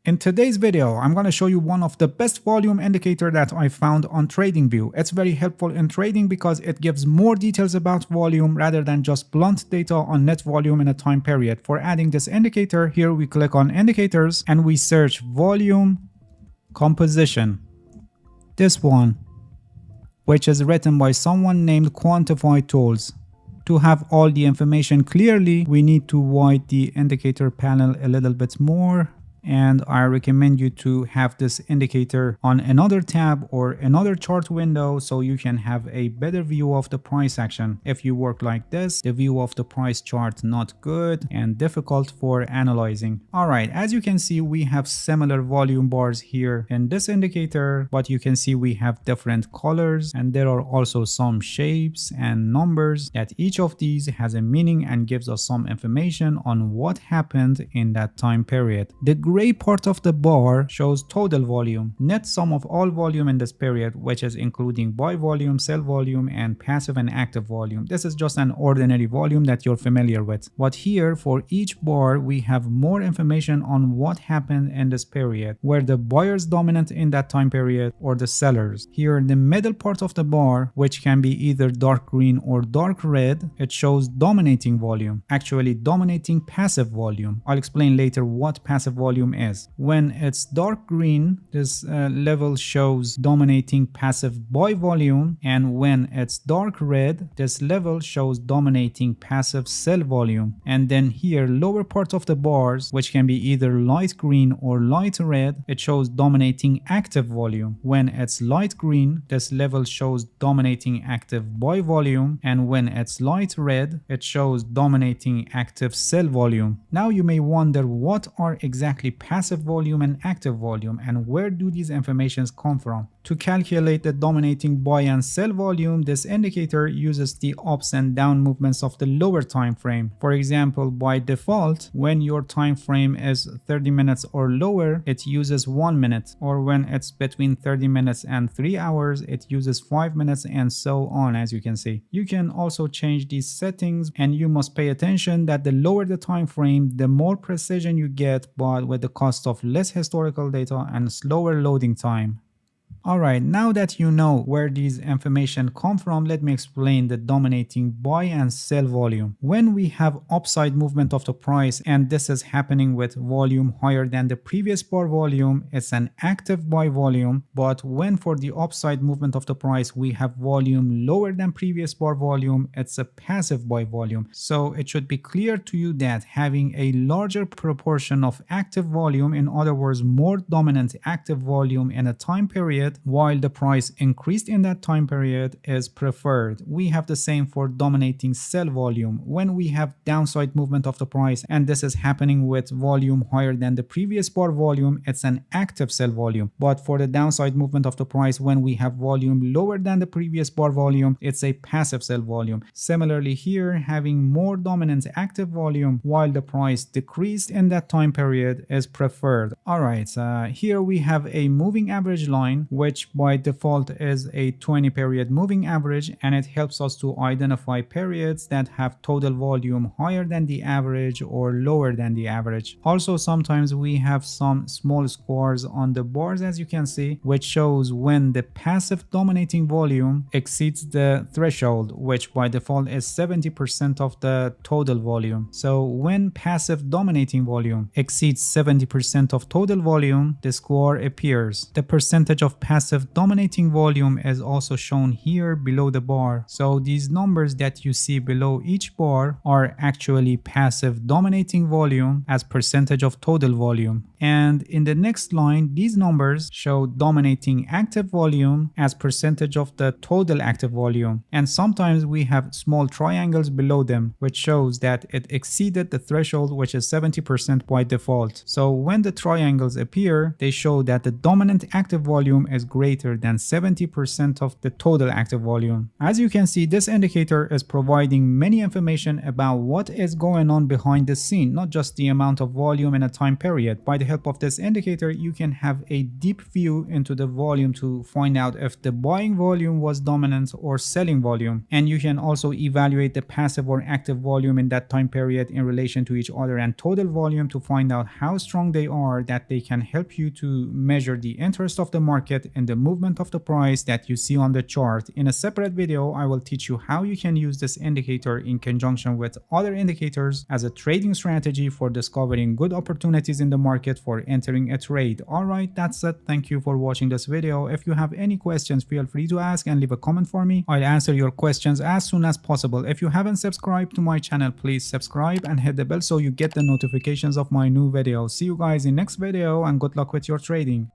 In today's video, I'm going to show you one of the best volume indicator that I found on TradingView. It's very helpful in trading because it gives more details about volume rather than just blunt data on net volume in a time period. For adding this indicator, here we click on indicators and we search volume composition. This one, which is written by someone named Quantify Tools. To have all the information clearly, we need to widen the indicator panel a little bit more. And I recommend you to have this indicator on another tab or another chart window so you can have a better view of the price action. If you work like this, the view of the price chart not good and difficult for analyzing. Alright, as you can see, we have similar volume bars here in this indicator, but you can see we have different colors and there are also some shapes and numbers that each of these has a meaning and gives us some information on what happened in that time period. The gray part of the bar shows total volume, net sum of all volume in this period, which is including buy volume, sell volume, and passive and active volume. This is just an ordinary volume that you're familiar with. But here, for each bar, we have more information on what happened in this period, where the buyers dominant in that time period or the sellers. Here in the middle part of the bar, which can be either dark green or dark red, it shows dominating volume, actually dominating passive volume. I'll explain later what passive volume is. When it's dark green, this level shows dominating passive buy volume, and when it's dark red, this level shows dominating passive sell volume. And then here, lower part of the bars, which can be either light green or light red, it shows dominating active volume. When it's light green, this level shows dominating active buy volume, and when it's light red, it shows dominating active sell volume. Now you may wonder, what are exactly passive volume and active volume, and where do these informations come from? To calculate the dominating buy and sell volume, this indicator uses the ups and down movements of the lower time frame. For example, by default, when your time frame is 30 minutes or lower, it uses 1 minute, or when it's between 30 minutes and 3 hours, it uses 5 minutes, and so on. As you can see, you can also change these settings, and you must pay attention that the lower the time frame, the more precision you get, but with the cost of less historical data and slower loading time. Alright, now that you know where these information come from, let me explain the dominating buy and sell volume. When we have upside movement of the price, and this is happening with volume higher than the previous bar volume, it's an active buy volume. But when for the upside movement of the price we have volume lower than previous bar volume, it's a passive buy volume. So it should be clear to you that having a larger proportion of active volume, in other words more dominant active volume in a time period, while the price increased in that time period, is preferred. We have the same for dominating sell volume. When we have downside movement of the price, and this is happening with volume higher than the previous bar volume, it's an active sell volume. But for the downside movement of the price, when we have volume lower than the previous bar volume, it's a passive sell volume. Similarly here, having more dominant active volume while the price decreased in that time period is preferred. Alright, here we have a moving average line, which by default is a 20 period moving average, and it helps us to identify periods that have total volume higher than the average or lower than the average. Also, sometimes we have some small squares on the bars, as you can see, which shows when the passive dominating volume exceeds the threshold, which by default is 70% of the total volume. So when passive dominating volume exceeds 70% of total volume, the square appears. The percentage of passive dominating volume is also shown here below the bar. So these numbers that you see below each bar are actually passive dominating volume as percentage of total volume. And in the next line, these numbers show dominating active volume as percentage of the total active volume. And sometimes we have small triangles below them, which shows that it exceeded the threshold, which is 70% by default. So when the triangles appear, they show that the dominant active volume is greater than 70% of the total active volume. As you can see, this indicator is providing many information about what is going on behind the scene, not just the amount of volume in a time period. By the help of this indicator, you can have a deep view into the volume to find out if the buying volume was dominant or selling volume. And you can also evaluate the passive or active volume in that time period in relation to each other and total volume to find out how strong they are, that they can help you to measure the interest of the market and the movement of the price that you see on the chart. In a separate video, I will teach you how you can use this indicator in conjunction with other indicators as a trading strategy for discovering good opportunities in the market for entering a trade. Alright, that's it. Thank you for watching this video. If you have any questions, feel free to ask and leave a comment for me. I'll answer your questions as soon as possible. If you haven't subscribed to my channel, please subscribe and hit the bell so you get the notifications of my new videos. See you guys in next video and good luck with your trading.